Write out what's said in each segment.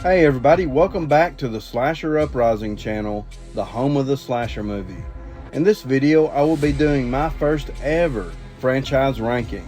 Hey everybody, welcome back to the Slasher Uprising channel, the home of the slasher movie. In this video, I will be doing my first ever franchise ranking.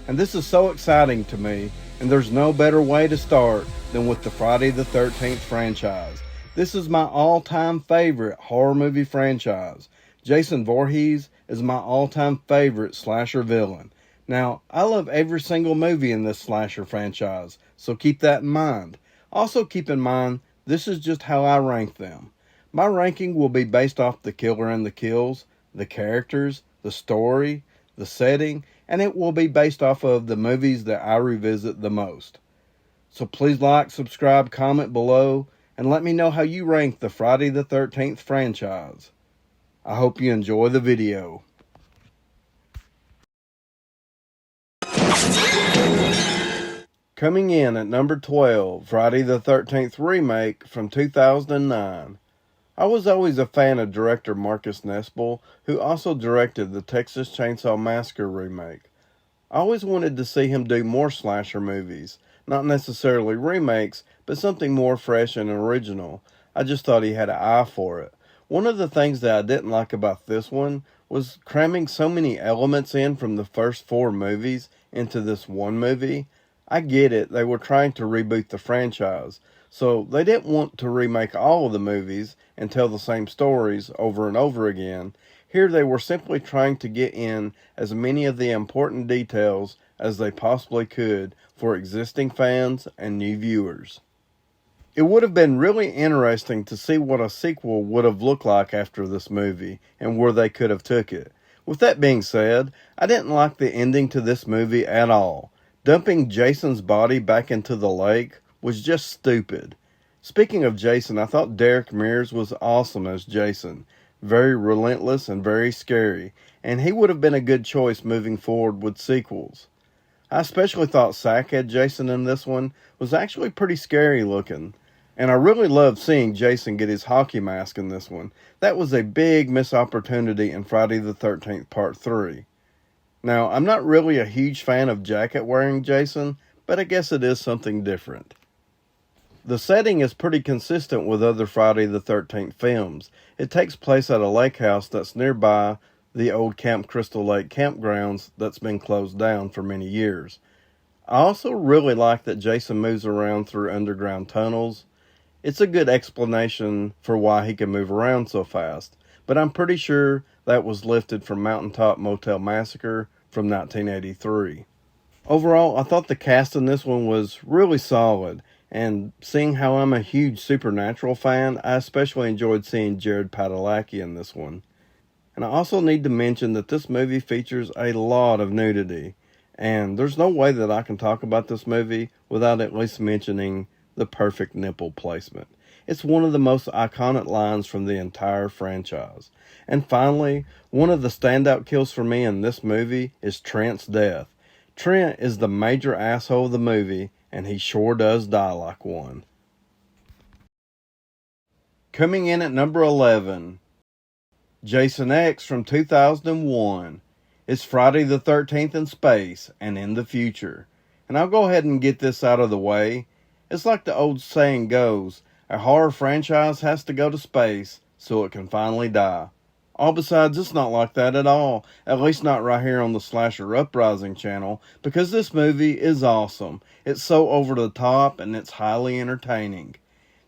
And this is so exciting to me, and there's no better way to start than with the Friday the 13th franchise. This is my all-time favorite horror movie franchise. Jason Voorhees is my all-time favorite slasher villain. Now, I love every single movie in this slasher franchise, so keep that in mind. Also keep in mind, this is just how I rank them. My ranking will be based off the killer and the kills, the characters, the story, the setting, and it will be based off of the movies that I revisit the most. So please like, subscribe, comment below, and let me know how you rank the Friday the 13th franchise. I hope you enjoy the video. Coming in at number 12, Friday the 13th Remake from 2009. I was always a fan of director Marcus Nispel, who also directed the Texas Chainsaw Massacre remake. I always wanted to see him do more slasher movies, not necessarily remakes, but something more fresh and original. I just thought he had an eye for it. One of the things that I didn't like about this one was cramming so many elements in from the first 4 movies into this one movie. I get it, they were trying to reboot the franchise, so they didn't want to remake all of the movies and tell the same stories over and over again. Here they were simply trying to get in as many of the important details as they possibly could for existing fans and new viewers. It would have been really interesting to see what a sequel would have looked like after this movie and where they could have took it. With that being said, I didn't like the ending to this movie at all. Dumping Jason's body back into the lake was just stupid. Speaking of Jason, I thought Derek Mears was awesome as Jason. Very relentless and very scary, and he would have been a good choice moving forward with sequels. I especially thought Sackhead Jason in this one was actually pretty scary looking, and I really loved seeing Jason get his hockey mask in this one. That was a big missed opportunity in Friday the 13th Part 3. Now, I'm not really a huge fan of jacket-wearing Jason, but I guess it is something different. The setting is pretty consistent with other Friday the 13th films. It takes place at a lake house that's nearby the old Camp Crystal Lake campgrounds that's been closed down for many years. I also really like that Jason moves around through underground tunnels. It's a good explanation for why he can move around so fast, but I'm pretty sure that was lifted from Mountaintop Motel Massacre from 1983. Overall, I thought the cast in this one was really solid, and seeing how I'm a huge Supernatural fan, I especially enjoyed seeing Jared Padalecki in this one. And I also need to mention that this movie features a lot of nudity, and there's no way that I can talk about this movie without at least mentioning the perfect nipple placement. It's one of the most iconic lines from the entire franchise. And finally, one of the standout kills for me in this movie is Trent's death. Trent is the major asshole of the movie, and he sure does die like one. Coming in at number 11, Jason X from 2001. It's Friday the 13th in space and in the future. And I'll go ahead and get this out of the way. It's like the old saying goes, a horror franchise has to go to space so it can finally die. All besides, it's not like that at all, at least not right here on the Slasher Uprising channel, because this movie is awesome. It's so over the top and it's highly entertaining.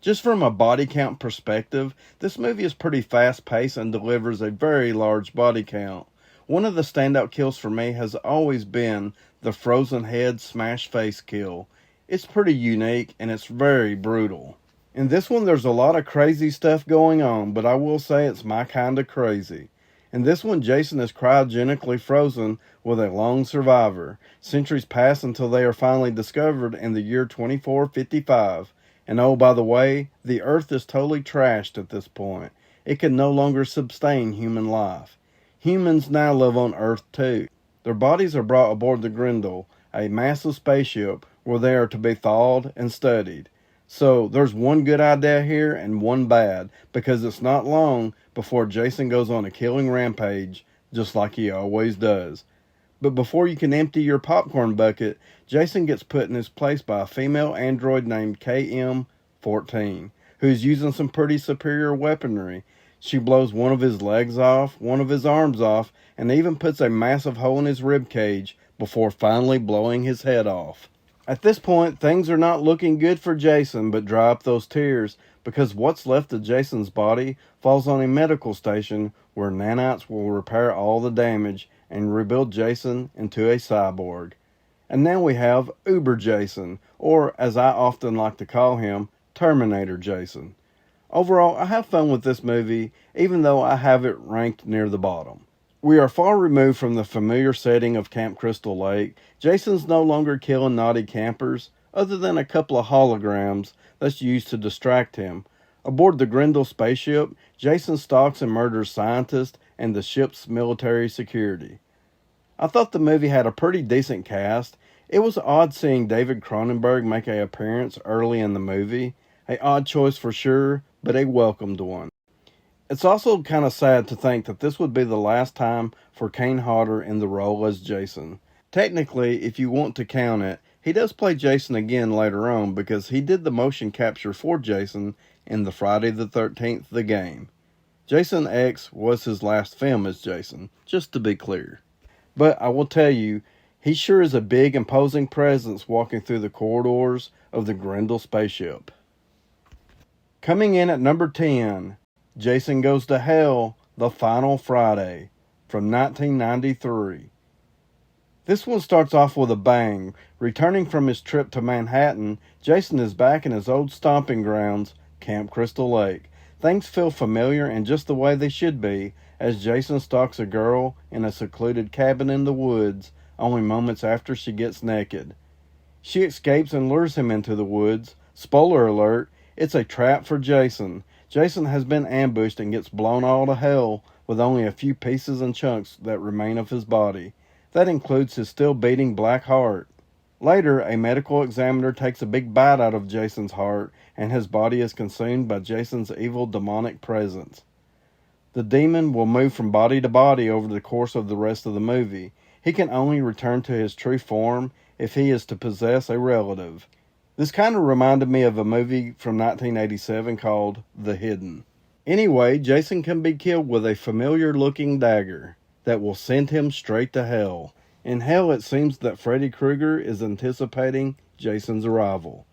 Just from a body count perspective, this movie is pretty fast paced and delivers a very large body count. One of the standout kills for me has always been the frozen head smash face kill. It's pretty unique and it's very brutal. In this one, there's a lot of crazy stuff going on, but I will say it's my kind of crazy. In this one, Jason is cryogenically frozen with a lone survivor. Centuries pass until they are finally discovered in the year 2455. And oh, by the way, the Earth is totally trashed at this point. It can no longer sustain human life. Humans now live on Earth too. Their bodies are brought aboard the Grendel, a massive spaceship where they are to be thawed and studied. So there's one good idea here and one bad, because it's not long before Jason goes on a killing rampage, just like he always does. But before you can empty your popcorn bucket, Jason gets put in his place by a female android named KM 14, who's using some pretty superior weaponry. She blows one of his legs off, one of his arms off, and even puts a massive hole in his rib cage before finally blowing his head off. At this point, things are not looking good for Jason, but dry up those tears, because what's left of Jason's body falls on a medical station where nanites will repair all the damage and rebuild Jason into a cyborg. And now we have Uber Jason, or as I often like to call him, Terminator Jason. Overall, I have fun with this movie, even though I have it ranked near the bottom. We are far removed from the familiar setting of Camp Crystal Lake. Jason's no longer killing naughty campers, other than a couple of holograms that's used to distract him. Aboard the Grendel spaceship, Jason stalks and murders scientists and the ship's military security. I thought the movie had a pretty decent cast. It was odd seeing David Cronenberg make an appearance early in the movie. An odd choice for sure, but a welcomed one. It's also kind of sad to think that this would be the last time for Kane Hodder in the role as Jason. Technically, if you want to count it, he does play Jason again later on because he did the motion capture for Jason in the Friday the 13th the game. Jason X was his last film as Jason, just to be clear. But I will tell you, he sure is a big imposing presence walking through the corridors of the Grendel spaceship. Coming in at number 10, Jason Goes to Hell, The Final Friday, from 1993. This one starts off with a bang. Returning from his trip to Manhattan, Jason is back in his old stomping grounds, Camp Crystal Lake. Things feel familiar and just the way they should be, as Jason stalks a girl in a secluded cabin in the woods, only moments after she gets naked. She escapes and lures him into the woods. Spoiler alert, it's a trap for Jason. Jason has been ambushed and gets blown all to hell with only a few pieces and chunks that remain of his body. That includes his still beating black heart. Later, a medical examiner takes a big bite out of Jason's heart, and his body is consumed by Jason's evil demonic presence. The demon will move from body to body over the course of the rest of the movie. He can only return to his true form if he is to possess a relative. This kind of reminded me of a movie from 1987 called The Hidden. Anyway, Jason can be killed with a familiar-looking dagger that will send him straight to hell. In hell, it seems that Freddy Krueger is anticipating Jason's arrival.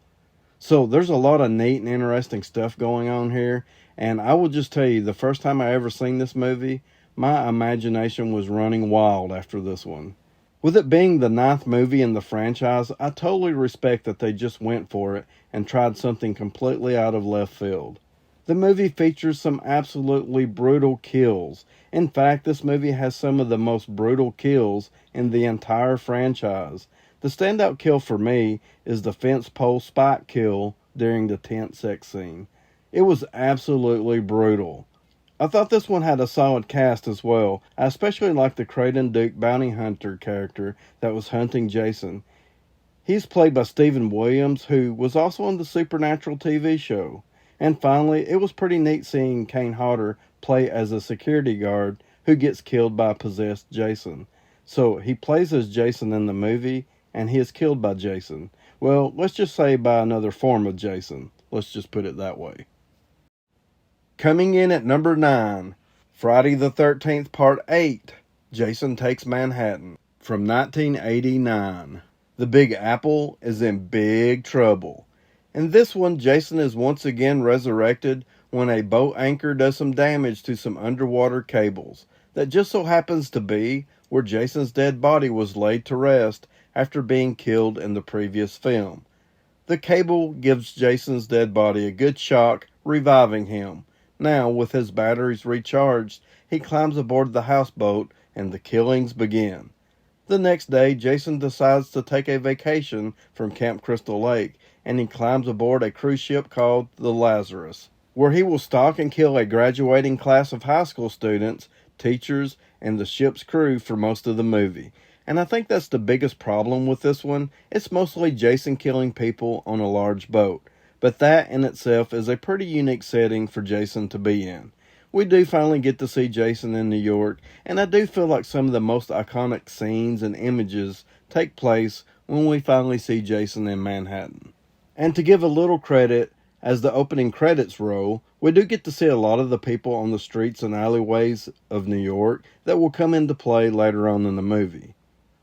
So there's a lot of neat and interesting stuff going on here, and I will just tell you, the first time I ever seen this movie, my imagination was running wild after this one. With it being the 9th movie in the franchise, I totally respect that they just went for it and tried something completely out of left field. The movie features some absolutely brutal kills. In fact, this movie has some of the most brutal kills in the entire franchise. The standout kill for me is the fence pole spike kill during the tent sex scene. It was absolutely brutal. I thought this one had a solid cast as well. I especially liked the Creighton Duke bounty hunter character that was hunting Jason. He's played by Stephen Williams, who was also on the Supernatural TV show. And finally, it was pretty neat seeing Kane Hodder play as a security guard who gets killed by possessed Jason. So he plays as Jason in the movie, and he is killed by Jason. Well, let's just say by another form of Jason. Let's just put it that way. Coming in at number 9, Friday the 13th Part 8, Jason Takes Manhattan, from 1989. The Big Apple is in big trouble. In this one, Jason is once again resurrected when a boat anchor does some damage to some underwater cables. That just so happens to be where Jason's dead body was laid to rest after being killed in the previous film. The cable gives Jason's dead body a good shock, reviving him. Now, with his batteries recharged, he climbs aboard the houseboat and the killings begin. The next day, Jason decides to take a vacation from Camp Crystal Lake, and he climbs aboard a cruise ship called the Lazarus, where he will stalk and kill a graduating class of high school students, teachers, and the ship's crew for most of the movie. And I think that's the biggest problem with this one. It's mostly Jason killing people on a large boat. But that in itself is a pretty unique setting for Jason to be in. We do finally get to see Jason in New York, and I do feel like some of the most iconic scenes and images take place when we finally see Jason in Manhattan. And to give a little credit, As the opening credits roll, we do get to see a lot of the people on the streets and alleyways of New York that will come into play later on in the movie.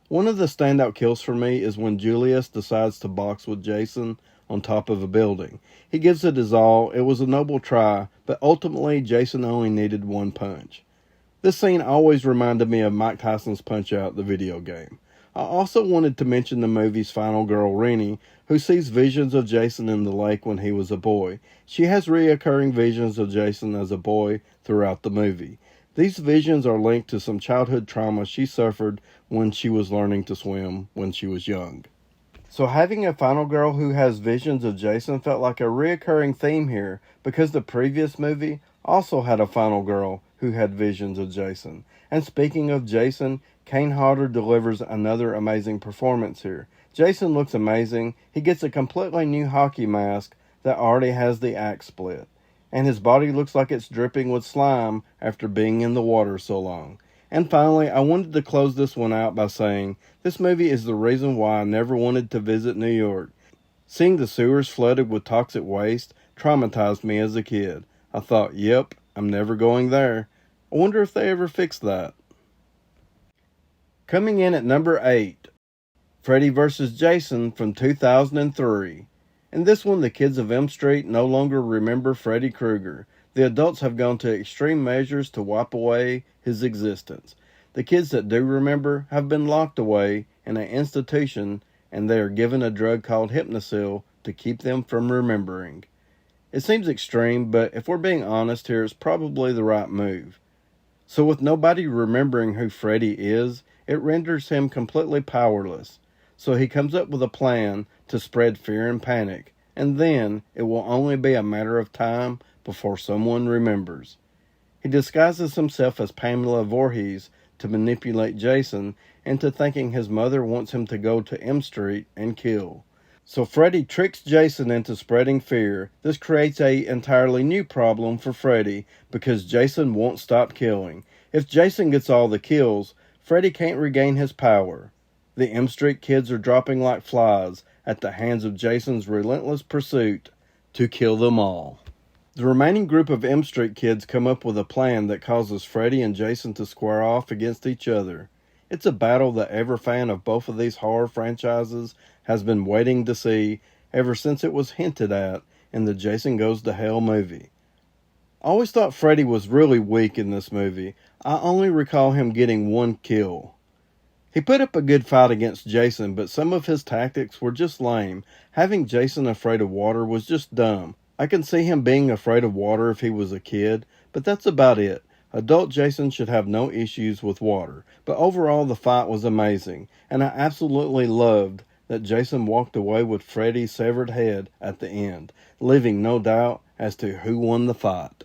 One of the standout kills for me is when Julius decides to box with Jason on top of a building. He gives it his all. It was a noble try, but ultimately Jason only needed one punch. This scene always reminded me of Mike Tyson's Punch-Out!, the video game. I also wanted to mention the movie's final girl, Rennie, who sees visions of Jason in the lake when he was a boy. She has reoccurring visions of Jason as a boy throughout the movie. These visions are linked to some childhood trauma she suffered when she was learning to swim when she was young. So having a final girl who has visions of Jason felt like a reoccurring theme here, because the previous movie also had a final girl who had visions of Jason. And speaking of Jason, Kane Hodder delivers another amazing performance here. Jason looks amazing. He gets a completely new hockey mask that already has the axe split. And his body looks like it's dripping with slime after being in the water so long. And finally, I wanted to close this one out by saying, this movie is the reason why I never wanted to visit New York. Seeing the sewers flooded with toxic waste traumatized me as a kid. I thought, yep, I'm never going there. I wonder if they ever fixed that. Coming in at number 8, Freddy vs. Jason from 2003. In this one, the kids of M Street no longer remember Freddy Krueger. The adults have gone to extreme measures to wipe away his existence. The kids that do remember have been locked away in an institution, and they are given a drug called Hypnosil to keep them from remembering. It seems extreme, but if we're being honest here, it's probably the right move. So with nobody remembering who Freddy is, it renders him completely powerless. So he comes up with a plan to spread fear and panic, and then it will only be a matter of time before someone remembers. He disguises himself as Pamela Voorhees to manipulate Jason into thinking his mother wants him to go to M Street and kill. So Freddy tricks Jason into spreading fear. This creates an entirely new problem for Freddy because Jason won't stop killing. If Jason gets all the kills, Freddy can't regain his power. The M Street kids are dropping like flies at the hands of Jason's relentless pursuit to kill them all. The remaining group of M Street kids come up with a plan that causes Freddy and Jason to square off against each other. It's a battle that every fan of both of these horror franchises has been waiting to see ever since it was hinted at in the Jason Goes to Hell movie. I always thought Freddy was really weak in this movie. I only recall him getting one kill. He put up a good fight against Jason, but some of his tactics were just lame. Having Jason afraid of water was just dumb. I can see him being afraid of water if he was a kid, but that's about it. Adult Jason should have no issues with water, but overall the fight was amazing, and I absolutely loved that Jason walked away with Freddy's severed head at the end, leaving no doubt as to who won the fight.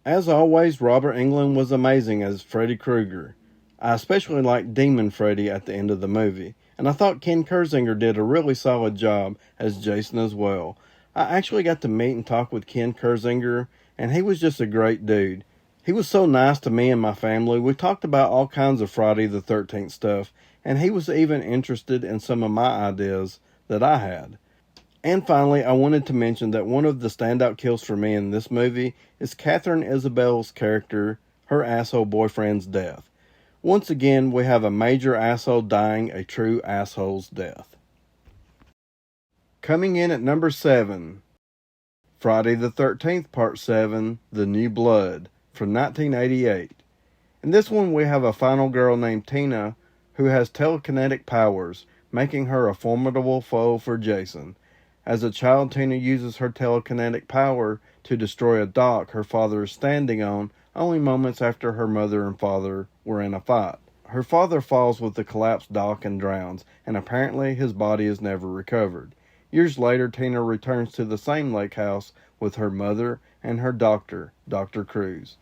As always, Robert Englund was amazing as Freddy Krueger. I especially liked Demon Freddy at the end of the movie, and I thought Ken Kersinger did a really solid job as Jason as well. I actually got to meet and talk with Ken Kersinger, and he was just a great dude. He was so nice to me and my family. We talked about all kinds of Friday the 13th stuff, and he was even interested in some of my ideas that I had. And finally, I wanted to mention that one of the standout kills for me in this movie is Catherine Isabel's character, her asshole boyfriend's death. Once again, we have a major asshole dying a true asshole's death. Coming in at number 7, Friday the 13th Part 7, The New Blood, from 1988. In this one, we have a final girl named Tina who has telekinetic powers, making her a formidable foe for Jason. As a child, Tina uses her telekinetic power to destroy a dock her father is standing on only moments after her mother and father were in a fight. Her father falls with the collapsed dock and drowns, and apparently his body is never recovered. Years later, Tina returns to the same lake house with her mother and her doctor, Dr. Cruz.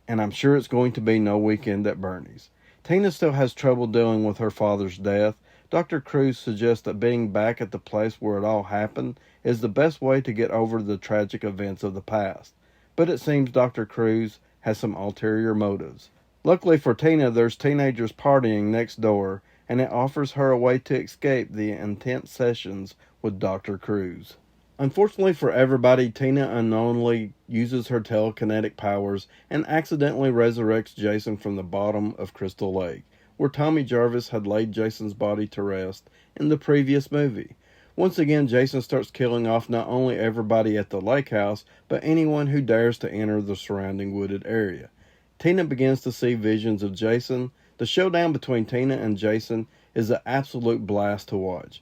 And I'm sure it's going to be no weekend at Bernie's. Tina still has trouble dealing with her father's death. Dr. Cruz suggests that being back at the place where it all happened is the best way to get over the tragic events of the past. But it seems Dr. Cruz has some ulterior motives. Luckily for Tina, there's teenagers partying next door, and it offers her a way to escape the intense sessions with Dr. Cruz. Unfortunately for everybody, Tina unknowingly uses her telekinetic powers and accidentally resurrects Jason from the bottom of Crystal Lake, where Tommy Jarvis had laid Jason's body to rest in the previous movie. Once again, Jason starts killing off not only everybody at the lake house, but anyone who dares to enter the surrounding wooded area. Tina begins to see visions of Jason. The showdown between Tina and Jason is an absolute blast to watch.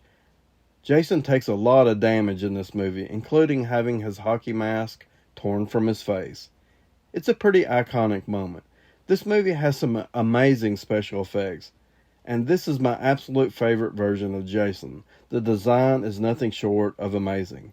Jason takes a lot of damage in this movie, including having his hockey mask torn from his face. It's a pretty iconic moment. This movie has some amazing special effects, and this is my absolute favorite version of Jason. The design is nothing short of amazing.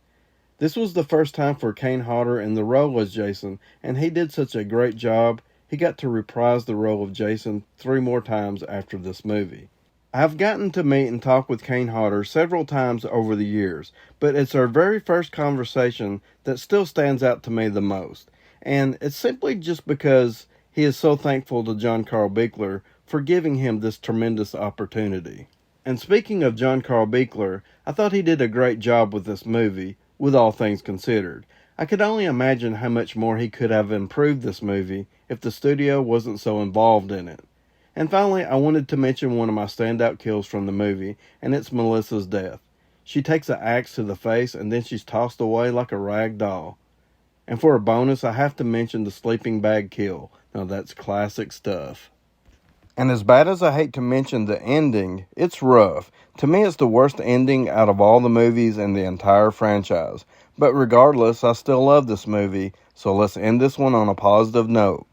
This was the first time for Kane Hodder in the role as Jason, and he did such a great job, he got to reprise the role of Jason 3 more times after this movie. I've gotten to meet and talk with Kane Hodder several times over the years, but it's our very first conversation that still stands out to me the most. And it's simply just because he is so thankful to John Carl Buechler for giving him this tremendous opportunity. And speaking of John Carl Buechler, I thought he did a great job with this movie, with all things considered. I could only imagine how much more he could have improved this movie if the studio wasn't so involved in it. And finally, I wanted to mention one of my standout kills from the movie, and it's Melissa's death. She takes an axe to the face, and then she's tossed away like a rag doll. And for a bonus, I have to mention the sleeping bag kill. Now that's classic stuff. And as bad as I hate to mention the ending, it's rough. To me, it's the worst ending out of all the movies in the entire franchise. But regardless, I still love this movie, so let's end this one on a positive note.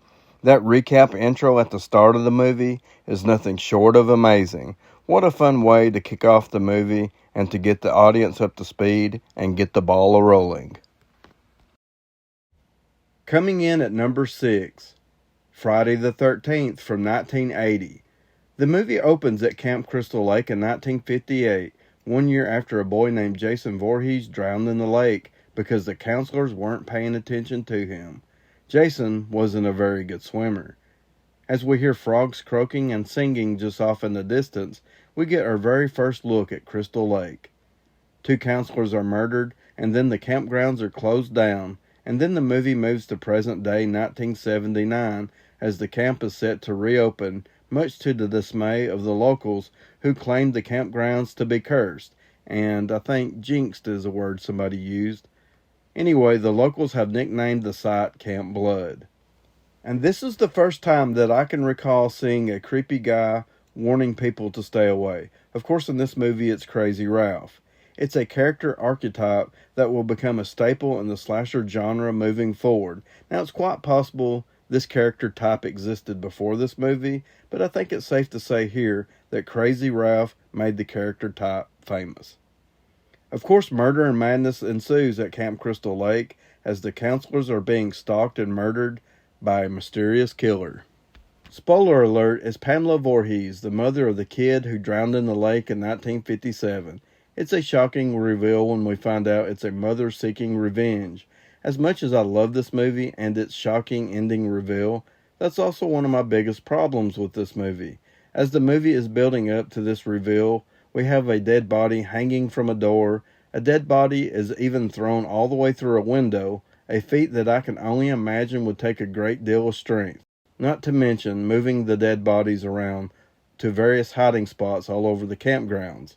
That recap intro at the start of the movie is nothing short of amazing. What a fun way to kick off the movie and to get the audience up to speed and get the ball a-rolling. Coming in at number 6, Friday the 13th from 1980. The movie opens at Camp Crystal Lake in 1958, 1 year after a boy named Jason Voorhees drowned in the lake because the counselors weren't paying attention to him. Jason wasn't a very good swimmer. As we hear frogs croaking and singing just off in the distance, we get our very first look at Crystal Lake. 2 counselors are murdered, and then the campgrounds are closed down, and then the movie moves to present day 1979 as the camp is set to reopen, much to the dismay of the locals who claimed the campgrounds to be cursed, and I think jinxed is a word somebody used. Anyway, the locals have nicknamed the site Camp Blood. And this is the first time that I can recall seeing a creepy guy warning people to stay away. Of course, in this movie, it's Crazy Ralph. It's a character archetype that will become a staple in the slasher genre moving forward. Now, it's quite possible this character type existed before this movie, but I think it's safe to say here that Crazy Ralph made the character type famous. Of course, murder and madness ensues at Camp Crystal Lake as the counselors are being stalked and murdered by a mysterious killer. Spoiler alert, is Pamela Voorhees, the mother of the kid who drowned in the lake in 1957. It's a shocking reveal when we find out it's a mother seeking revenge. As much as I love this movie and its shocking ending reveal, that's also one of my biggest problems with this movie. As the movie is building up to this reveal, we have a dead body hanging from a door. A dead body is even thrown all the way through a window, a feat that I can only imagine would take a great deal of strength. Not to mention moving the dead bodies around to various hiding spots all over the campgrounds.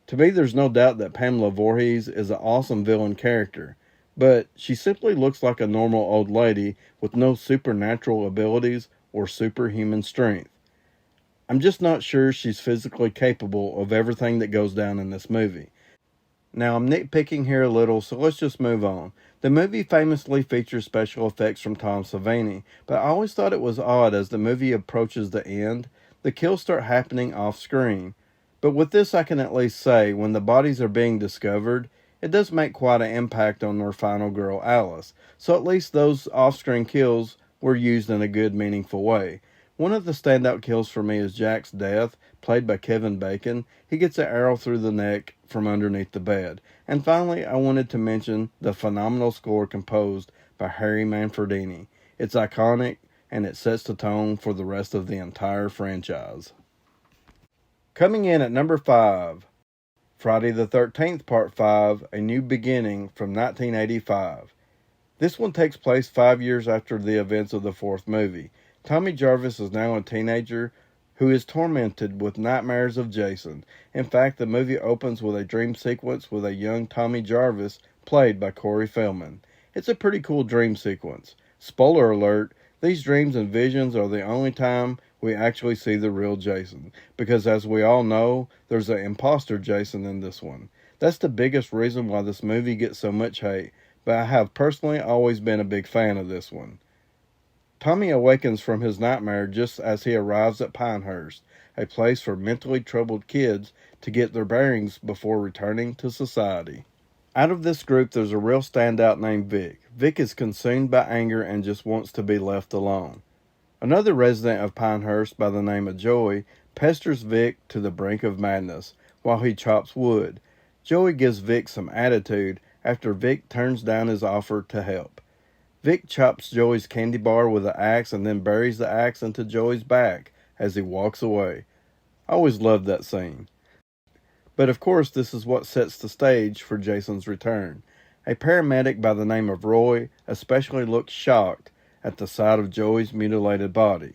To me, there's no doubt that Pamela Voorhees is an awesome villain character, but she simply looks like a normal old lady with no supernatural abilities or superhuman strength. I'm just not sure she's physically capable of everything that goes down in this movie. Now, I'm nitpicking here a little, so let's just move on. The movie famously features special effects from Tom Savini, but I always thought it was odd as the movie approaches the end, the kills start happening off screen. But with this I can at least say, when the bodies are being discovered, it does make quite an impact on our final girl Alice, so at least those off-screen kills were used in a good, meaningful way. One of the standout kills for me is Jack's death, played by Kevin Bacon. He gets an arrow through the neck from underneath the bed. And finally, I wanted to mention the phenomenal score composed by Harry Manfredini. It's iconic, and it sets the tone for the rest of the entire franchise. Coming in at number 5, Friday the 13th Part 5, A New Beginning from 1985. This one takes place 5 years after the events of the fourth movie. Tommy Jarvis is now a teenager who is tormented with nightmares of Jason. In fact, the movie opens with a dream sequence with a young Tommy Jarvis played by Corey Feldman. It's a pretty cool dream sequence. Spoiler alert, these dreams and visions are the only time we actually see the real Jason, because as we all know, there's an imposter Jason in this one. That's the biggest reason why this movie gets so much hate, but I have personally always been a big fan of this one. Tommy awakens from his nightmare just as he arrives at Pinehurst, a place for mentally troubled kids to get their bearings before returning to society. Out of this group, there's a real standout named Vic. Vic is consumed by anger and just wants to be left alone. Another resident of Pinehurst by the name of Joey pesters Vic to the brink of madness while he chops wood. Joey gives Vic some attitude after Vic turns down his offer to help. Vic chops Joey's candy bar with an axe and then buries the axe into Joey's back as he walks away. I always loved that scene. But of course, this is what sets the stage for Jason's return. A paramedic by the name of Roy especially looks shocked at the sight of Joey's mutilated body.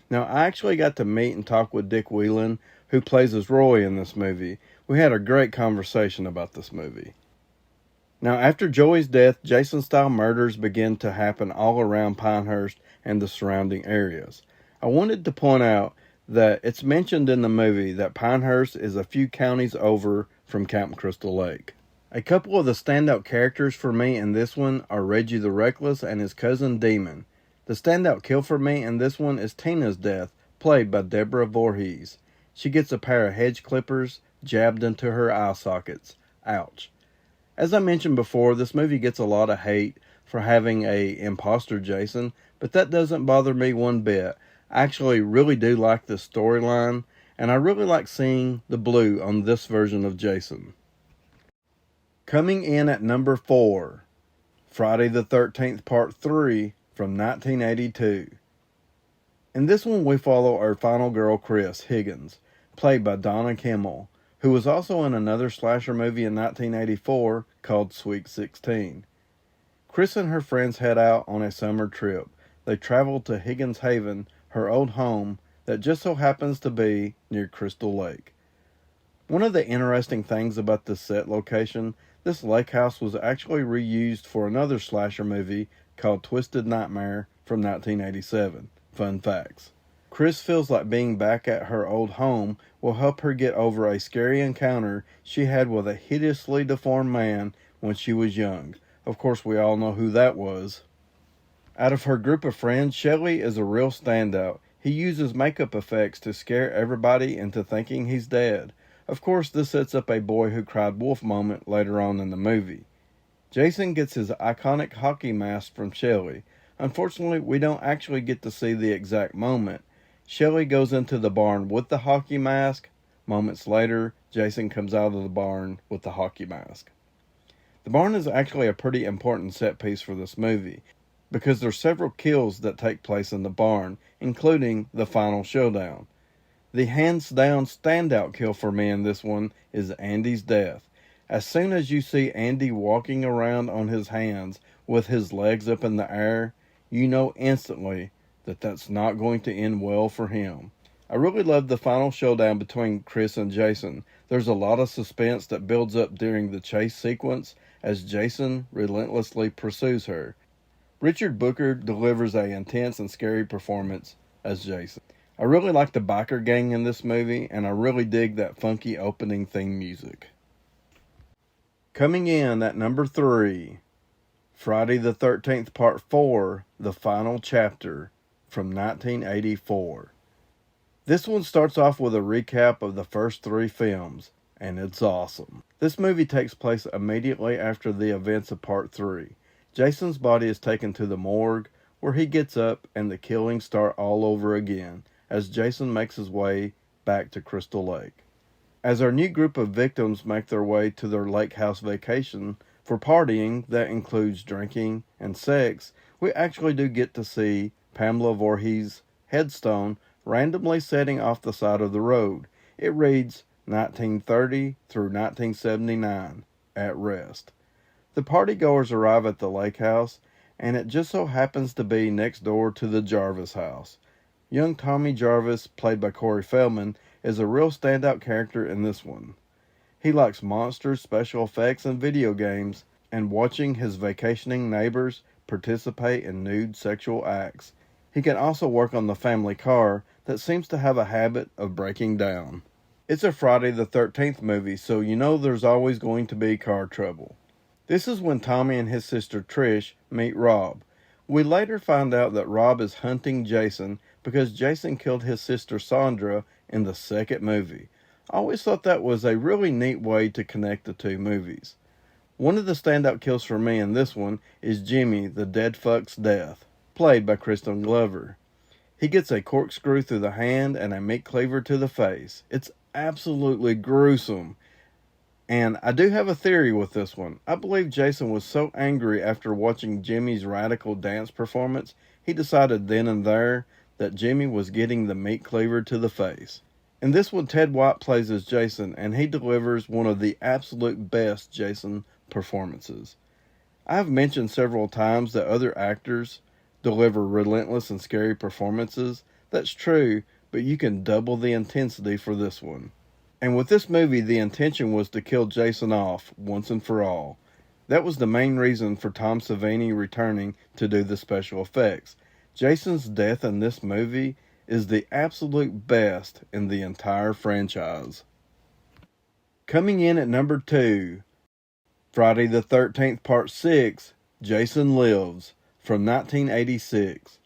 Now, I actually got to meet and talk with Dick Whelan, who plays as Roy in this movie. We had a great conversation about this movie. Now, after Joey's death, Jason-style murders begin to happen all around Pinehurst and the surrounding areas. I wanted to point out that it's mentioned in the movie that Pinehurst is a few counties over from Camp Crystal Lake. A couple of the standout characters for me in this one are Reggie the Reckless and his cousin Demon. The standout kill for me in this one is Tina's death, played by Deborah Voorhees. She gets a pair of hedge clippers jabbed into her eye sockets. Ouch. As I mentioned before, this movie gets a lot of hate for having a imposter Jason, but that doesn't bother me one bit. I actually really do like this storyline, and I really like seeing the blue on this version of Jason. Coming in at number 4, Friday the 13th Part 3 from 1982. In this one we follow our final girl Chris Higgins, played by Donna Kimmel, who was also in another slasher movie in 1984 called Sweet 16. Chris and her friends head out on a summer trip. They travel to Higgins Haven, her old home that just so happens to be near Crystal Lake. One of the interesting things about this set location, this lake house was actually reused for another slasher movie called Twisted Nightmare from 1987. Fun facts. Chris feels like being back at her old home will help her get over a scary encounter she had with a hideously deformed man when she was young. Of course, we all know who that was. Out of her group of friends, Shelley is a real standout. He uses makeup effects to scare everybody into thinking he's dead. Of course, this sets up a boy who cried wolf moment later on in the movie. Jason gets his iconic hockey mask from Shelley. Unfortunately, we don't actually get to see the exact moment. Shelley goes into the barn with the hockey mask. Moments later, Jason comes out of the barn with the hockey mask. The barn is actually a pretty important set piece for this movie, because there's several kills that take place in the barn, including the final showdown. The hands down standout kill for me in this one is Andy's death. As soon as you see Andy walking around on his hands with his legs up in the air, you know instantly that that's not going to end well for him. I really love the final showdown between Chris and Jason. There's a lot of suspense that builds up during the chase sequence as Jason relentlessly pursues her. Richard Booker delivers an intense and scary performance as Jason. I really like the biker gang in this movie, and I really dig that funky opening theme music. Coming in at number 3, Friday the 13th Part 4, The Final Chapter from 1984. This one starts off with a recap of the first 3 films, and it's awesome. This movie takes place immediately after the events of Part 3. Jason's body is taken to the morgue, where he gets up and the killings start all over again as Jason makes his way back to Crystal Lake. As our new group of victims make their way to their lake house vacation for partying that includes drinking and sex, we actually do get to see Pamela Voorhees' headstone randomly setting off the side of the road. It reads, 1930 through 1979, at rest. The partygoers arrive at the lake house, and it just so happens to be next door to the Jarvis house. Young Tommy Jarvis, played by Corey Feldman, is a real standout character in this one. He likes monsters, special effects, and video games, and watching his vacationing neighbors participate in nude sexual acts. He can also work on the family car that seems to have a habit of breaking down. It's a Friday the 13th movie, so you know there's always going to be car trouble. This is when Tommy and his sister Trish meet Rob. We later find out that Rob is hunting Jason because Jason killed his sister Sandra in the second movie. I always thought that was a really neat way to connect the two movies. One of the standout kills for me in this one is Jimmy, the dead fuck's death, played by Crispin Glover. He gets a corkscrew through the hand and a meat cleaver to the face. It's absolutely gruesome. And I do have a theory with this one. I believe Jason was so angry after watching Jimmy's radical dance performance, he decided then and there that Jimmy was getting the meat cleaver to the face. In this one, Ted White plays as Jason, and he delivers one of the absolute best Jason performances. I have mentioned several times that other actors deliver relentless and scary performances. That's true, but you can double the intensity for this one. And with this movie, the intention was to kill Jason off once and for all. That was the main reason for Tom Savini returning to do the special effects. Jason's death in this movie is the absolute best in the entire franchise. Coming in at number 2, Friday the 13th Part 6, Jason Lives, from 1986.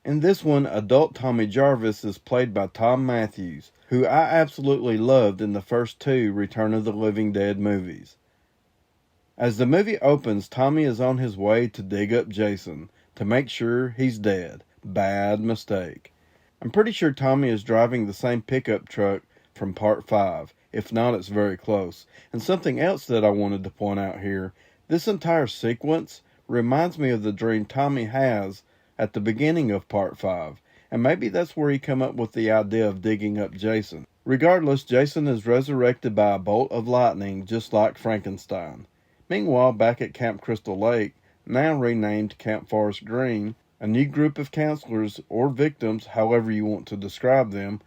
In this one, adult Tommy Jarvis is played by Tom Matthews, who I absolutely loved in the first 2 Return of the Living Dead movies. As the movie opens, Tommy is on his way to dig up Jason to make sure he's dead. Bad mistake. I'm pretty sure Tommy is driving the same pickup truck from Part 5. If not, it's very close. And something else that I wanted to point out here, this entire sequence reminds me of the dream Tommy has at the beginning of Part 5. And maybe that's where he come up with the idea of digging up Jason. Regardless, Jason is resurrected by a bolt of lightning just like Frankenstein. Meanwhile, back at Camp Crystal Lake, now renamed Camp Forest Green, a new group of counselors, or victims, however you want to describe them,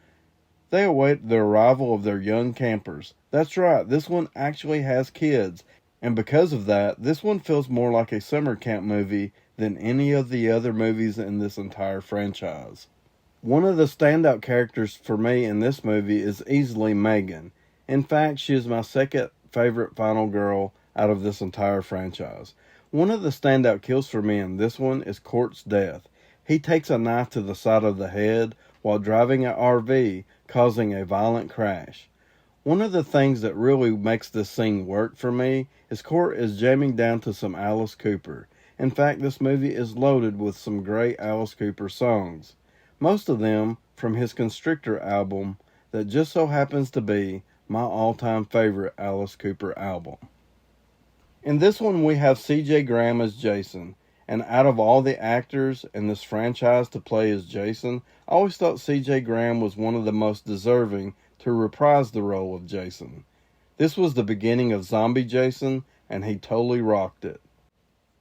they await the arrival of their young campers. That's right, this one actually has kids, and because of that, this one feels more like a summer camp movie than any of the other movies in this entire franchise. One of the standout characters for me in this movie is easily Megan. In fact, she is my second favorite final girl out of this entire franchise. One of the standout kills for me in this one is Court's death. He takes a knife to the side of the head while driving an RV, causing a violent crash. One of the things that really makes this scene work for me is Court is jamming down to some Alice Cooper. In fact, this movie is loaded with some great Alice Cooper songs. Most of them from his Constrictor album that just so happens to be my all-time favorite Alice Cooper album. In this one, we have C.J. Graham as Jason, and out of all the actors in this franchise to play as Jason, I always thought C.J. Graham was one of the most deserving to reprise the role of Jason. This was the beginning of Zombie Jason, and he totally rocked it.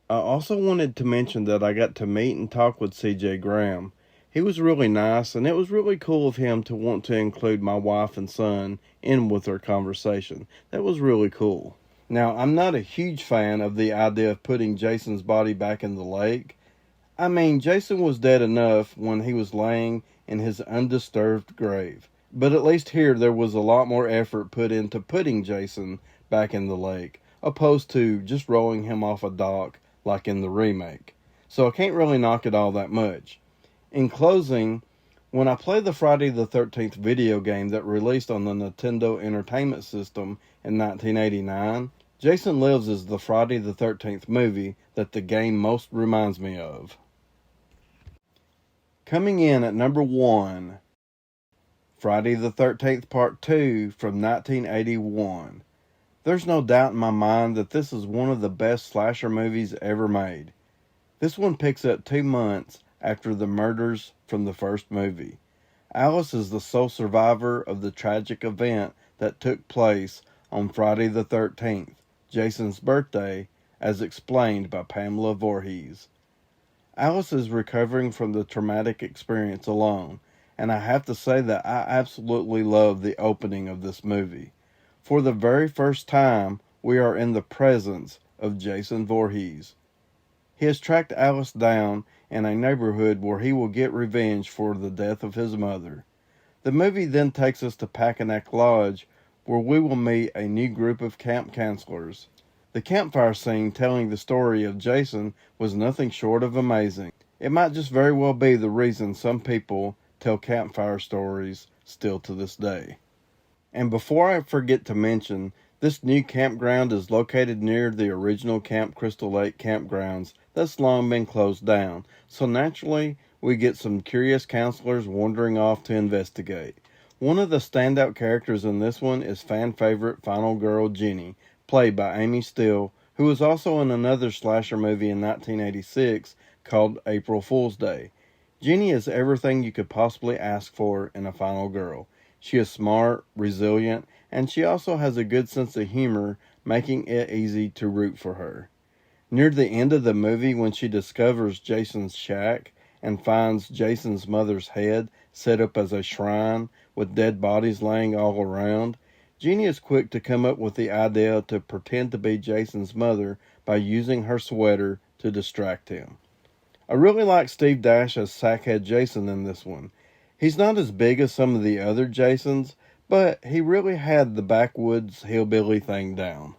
I also wanted to mention that I got to meet and talk with C.J. Graham. He was really nice, and it was really cool of him to want to include my wife and son in with our conversation. That was really cool. Now, I'm not a huge fan of the idea of putting Jason's body back in the lake. I mean, Jason was dead enough when he was laying in his undisturbed grave. But at least here, there was a lot more effort put into putting Jason back in the lake, opposed to just rolling him off a dock like in the remake. So I can't really knock it all that much. In closing, when I play the Friday the 13th video game that released on the Nintendo Entertainment System in 1989, Jason Lives is the Friday the 13th movie that the game most reminds me of. Coming in at number 1, Friday the 13th Part 2 from 1981. There's no doubt in my mind that this is one of the best slasher movies ever made. This one picks up 2 months after the murders from the first movie. Alice is the sole survivor of the tragic event that took place on Friday the 13th, Jason's birthday, as explained by Pamela Voorhees. Alice is recovering from the traumatic experience alone, and I have to say that I absolutely love the opening of this movie. For the very first time, we are in the presence of Jason Voorhees. He has tracked Alice down in a neighborhood where he will get revenge for the death of his mother. The movie then takes us to Packanack Lodge, where we will meet a new group of camp counselors. The campfire scene telling the story of Jason was nothing short of amazing. It might just very well be the reason some people tell campfire stories still to this day. And before I forget to mention, this new campground is located near the original Camp Crystal Lake campgrounds that's long been closed down, so naturally we get some curious counselors wandering off to investigate. One of the standout characters in this one is fan favorite final girl Jenny, played by Amy Steele, who was also in another slasher movie in 1986 called April Fool's Day. Jenny is everything you could possibly ask for in a final girl. She is smart, resilient, and she also has a good sense of humor, making it easy to root for her. Near the end of the movie, when she discovers Jason's shack and finds Jason's mother's head set up as a shrine with dead bodies laying all around, Jeannie is quick to come up with the idea to pretend to be Jason's mother by using her sweater to distract him. I really like Steve Dash as Sackhead Jason in this one. He's not as big as some of the other Jasons, but he really had the backwoods hillbilly thing down.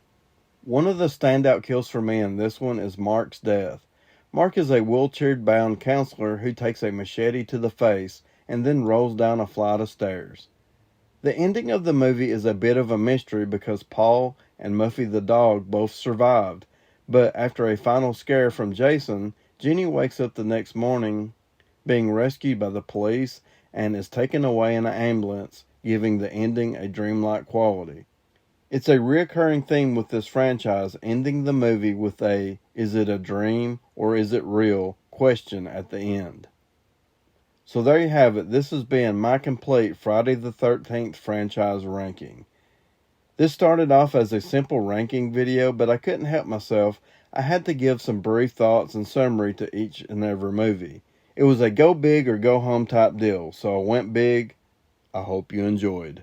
One of the standout kills for me in this one is Mark's death. Mark is a wheelchair-bound counselor who takes a machete to the face and then rolls down a flight of stairs. The ending of the movie is a bit of a mystery because Paul and Muffy the dog both survived, but after a final scare from Jason, Jenny wakes up the next morning being rescued by the police and is taken away in an ambulance, giving the ending a dreamlike quality. It's a recurring theme with this franchise, ending the movie with a "is it a dream or is it real?" question at the end. So there you have it. This has been my complete Friday the 13th franchise ranking. This started off as a simple ranking video, but I couldn't help myself. I had to give some brief thoughts and summary to each and every movie. It was a go big or go home type deal, so I went big. I hope you enjoyed.